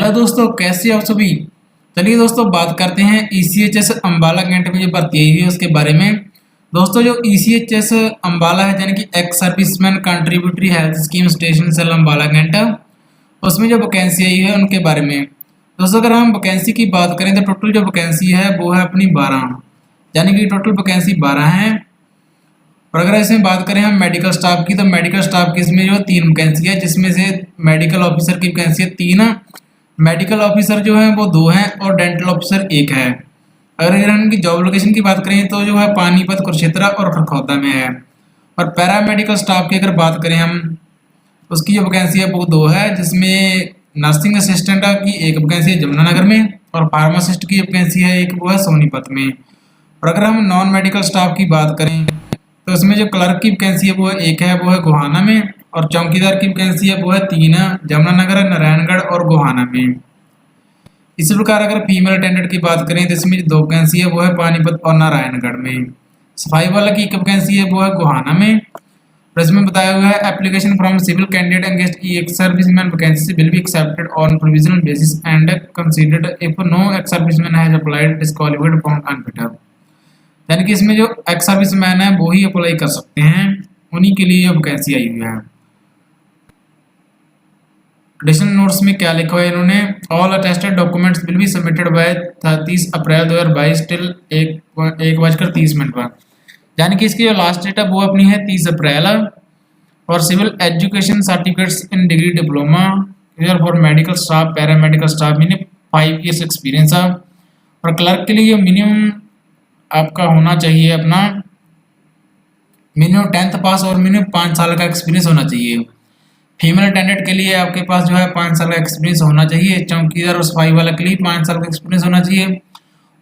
Hello दोस्तों, कैसे हो आप सभी। चलिए दोस्तों, बात करते हैं ईसीएचएस अंबाला कैंट में जो भर्ती आई हुई है उसके बारे में। दोस्तों, जो ईसीएचएस अंबाला है यानी कि ex serviceman contributory health scheme station cell Ambala cantt, उसमें जो वैकेंसी आई है उनके बारे में। दोस्तों, अगर हम वैकेंसी की बात करें तो टोटल जो वैकेंसी है वो है अपनी 12, यानी कि टोटल वैकेंसी 12 है। और अगर इसमें बात करें हम मेडिकल स्टाफ की, तो मेडिकल स्टाफ की इसमें जो 3 वैकेंसी है, जिसमें से मेडिकल ऑफिसर की वैकेंसी है 3, मेडिकल ऑफिसर जो है वो 2 हैं और डेंटल ऑफिसर 1 है। अगर इनकी जॉब लोकेशन की बात करें तो जो है पानीपत, कुरुक्षेत्र और खरखौदा में है। और पैरामेडिकल स्टाफ की अगर बात करें हम, उसकी जो वैकेंसी है वो 2 है, जिसमें नर्सिंग असिस्टेंट की एक वैकेंसी है जमुनानगर में और फार्मासिस्ट की वैकेंसी है एक वो है सोनीपत में। और अगर हम नॉन मेडिकल स्टाफ की बात करें तो इसमें जो क्लर्क की वैकेंसी है वो एक है, वो है गोहाना में। और चौकीदार की वैकेंसी है वो है 3, जमुनानगर, नारायणगढ़ और गोहाना में। इसी प्रकार अगर फीमेल अटेंडेंट की बात करें तो इसमें 2 वैकेंसी है, वो है पानीपत और नारायणगढ़ में। सफाई वाला की एक वैकेंसी है वो है गोहाना में। और इसमें बताया हुआ है application from civil candidate against ex serviceman vacancy will be accepted on provisional basis and considered if no ex serviceman has applied disqualified found unfit. यानी कि इसमें जो एक्स सर्विसमैन है वो ही अप्लाई कर सकते हैं, उन्हीं के लिए वैकेंसी आई हुई है। एडिशनल नोट्स में क्या लिखा है इन्होंने, all attested documents will be submitted by 30 April 2022 till 1:30 पर। यानी कि इसकी जो लास्ट डेट है वो अपनी है 30 अप्रैल। और civil education certificates in degree diploma for medical staff, paramedical staff meaning 5 years experience. और क्लर्क के लिए मिनिमम आपका होना चाहिए अपना मिनिमम 10th पास और मिनिमम 5 साल का एक्सपीरियंस होना चाहिए। फीमेल अटेंडेंट के लिए आपके पास जो है 5 साल का एक्सपीरियंस होना चाहिए। चौकीदार और सफाई वाला के लिए 5 साल का एक्सपीरियंस होना चाहिए।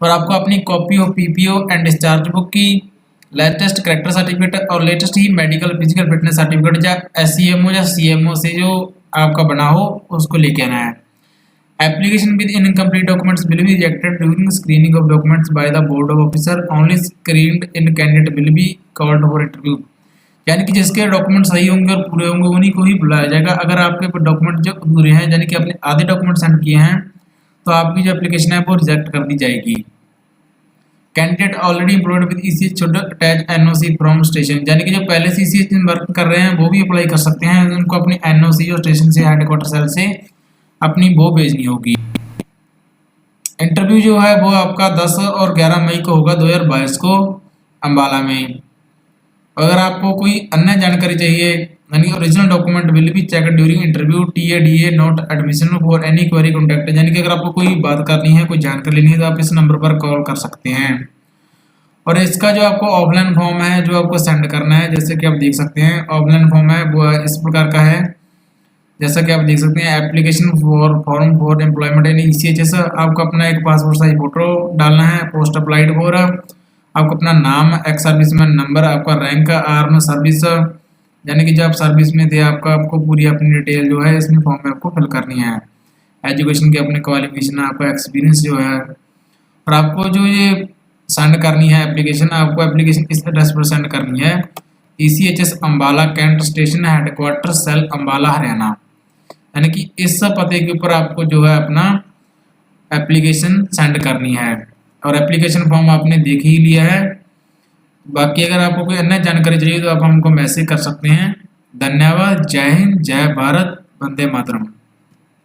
और आपको अपनी copy of PPO and discharge book की, लेटेस्ट करेक्टर सर्टिफिकेट और लेटेस्ट ही मेडिकल फिजिकल फिटनेस सर्टिफिकेट या एससीएमओ या सीएमओ से जो आपका बना हो उसको लेके आना है। Application with incomplete documents will be rejected during screening of documents by the board of officer. Only screened in candidate will be called for interview. यानी कि जिसके डॉक्यूमेंट सही होंगे और पूरे होंगे उन्हीं को ही बुलाया जाएगा। अगर आपके डॉक्यूमेंट जो अधूरे हैं, यानी कि आपने आधे डॉक्यूमेंट सेंड किए हैं, तो आपकी जो एप्लीकेशन है वो रिजेक्ट कर दी जाएगी। Candidate already employed with ECH should attach NOC from station. यानी कि जो पहले से ईसीएच में वर्क कर रहे हैं वो भी अप्लाई कर सकते हैं। उनको अपनी एनओसी और स्टेशन से हेडक्वार्टर सेल से अपनी वो भेजनी होगी। इंटरव्यू जो है वो आपका 10 और 11 मई को होगा 2022 को अंबाला में। अगर आपको कोई अन्य जानकारी चाहिए, यानी original document will be check during interview, TA not admission for any query contact. यानी कि अगर आपको कोई बात करनी है, कोई जानकारी लेनी है, तो आप इस नंबर पर कॉल कर सकते हैं। और इसका जो आपको ऑफलाइन फॉर्म है जो आपको सेंड करना है, जैसे कि आप देख सकते हैं ऑफलाइन फॉर्म है वो इस प्रकार का है। जैसा कि आप देख सकते हैं एप्लीकेशन फॉर्म फॉर एम्प्लॉयमेंट यानी ईसीएचएस। आपको अपना एक पासपोर्ट साइज फोटो डालना है, पोस्ट अप्लाइड फॉर, आपको अपना नाम, एक्स सर्विसमैन नंबर, आपका रैंक, आर्म सर्विस, यानी कि जब आप सर्विस में थे आपको पूरी अपनी डिटेल जो है इसमें फॉर्म में आपको फिल करनी है। एजुकेशन की अपनी क्वालिफिकेशन, आपका एक्सपीरियंस जो है। और आपको जो ये सेंड करनी है एप्लीकेशन, आपको एप्लीकेशन इस एड्रेस पर सेंड करनी है, ECHS Ambala cantt station headquarter cell Ambala Haryana. यानी कि इस पते के ऊपर आपको जो है अपना एप्लीकेशन सेंड करनी है। और एप्लीकेशन फॉर्म आपने देख ही लिया है। बाकी अगर आपको कोई अन्य जानकारी चाहिए तो आप हमको मैसेज कर सकते हैं। धन्यवाद। जय हिंद, जय भारत, वंदे मातरम।